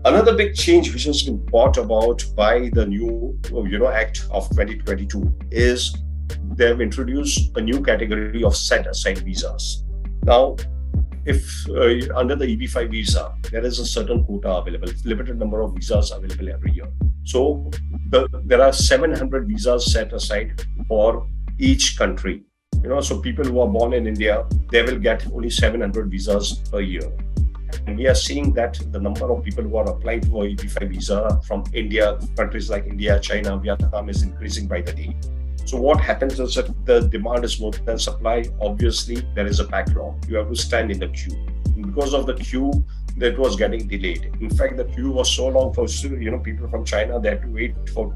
Another big change which has been brought about by the new, Act of 2022 is they've introduced a new category of set-aside visas. Now, if under the EB5 visa, there is a certain quota available, limited number of visas available every year. So there are 700 visas set aside for each country. So people who are born in India, they will get only 700 visas per year. And we are seeing that the number of people who are applying for EB5 visa from India, countries like India, China, Vietnam is increasing by the day. So what happens is that the demand is more than supply. Obviously, there is a backlog. You have to stand in the queue. And because of the queue, that was getting delayed. In fact, the queue was so long for people from China, they had to wait for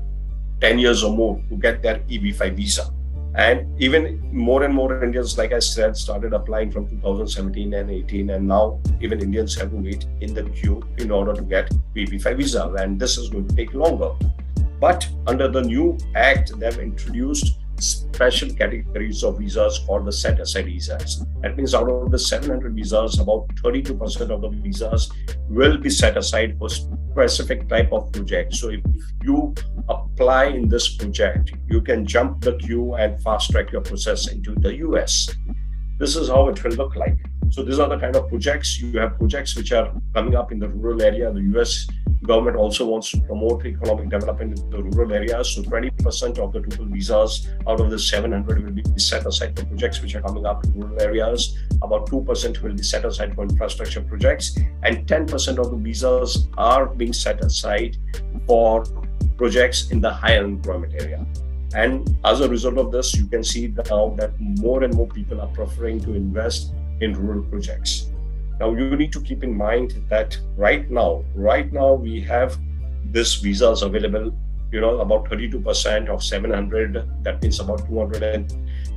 10 years or more to get their EB5 visa. And even more and more Indians, like I said, started applying from 2017 and 18. And now even Indians have to wait in the queue in order to get EB5 visa. And this is going to take longer. But under the new act, they've introduced special categories of visas called the set-aside visas. That means out of the 700 visas, about 32% of the visas will be set aside for specific type of project. So if you apply in this project, you can jump the queue and fast-track your process into the US. This is how it will look like. So these are the kind of projects. You have projects which are coming up in the rural area. The US government also wants to promote economic development in the rural areas. So 20% of the total visas out of the 700 will be set aside for projects which are coming up in rural areas. About 2% will be set aside for infrastructure projects. And 10% of the visas are being set aside for projects in the higher employment area. And as a result of this, you can see now that more and more people are preferring to invest in rural projects. Now, you need to keep in mind that right now we have these visas available, about 32% of 700, that means about 200 and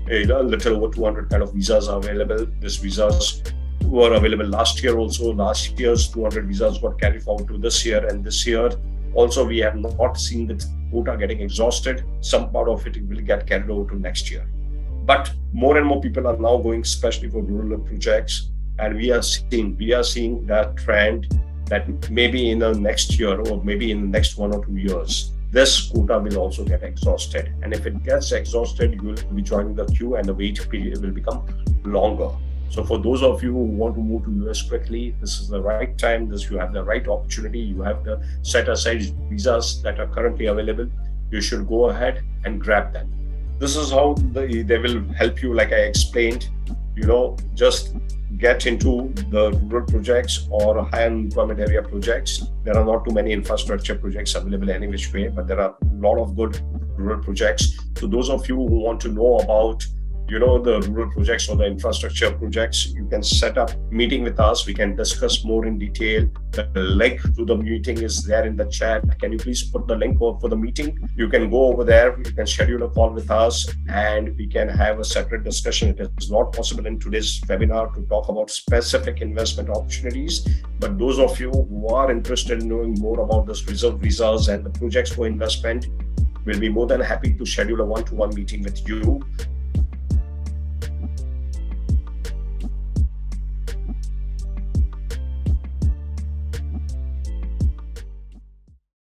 a little over 200 kind of visas are available. These visas were available last year also. Last year's 200 visas got carried forward to this year, and this year also we have not seen the quota getting exhausted. Some part of it will get carried over to next year. But more and more people are now going, especially for rural projects. And we are seeing that trend that maybe in the next year or maybe in the next 1 or 2 years, this quota will also get exhausted. And if it gets exhausted, you will be joining the queue and the wait period will become longer. So for those of you who want to move to US quickly, this is the right time. You have the right opportunity. You have the set-aside visas that are currently available. You should go ahead and grab them. This is how they will help you, like I explained, just get into the rural projects or high employment area projects. There are not too many infrastructure projects available any which way, but there are a lot of good rural projects. So those of you who want to know about the rural projects or the infrastructure projects, you can set up a meeting with us. We can discuss more in detail. The link to the meeting is there in the chat. Can you please put the link for the meeting? You can go over there. You can schedule a call with us and we can have a separate discussion. It is not possible in today's webinar to talk about specific investment opportunities, but those of you who are interested in knowing more about this reserve visas and the projects for investment, we'll be more than happy to schedule a one-to-one meeting with you.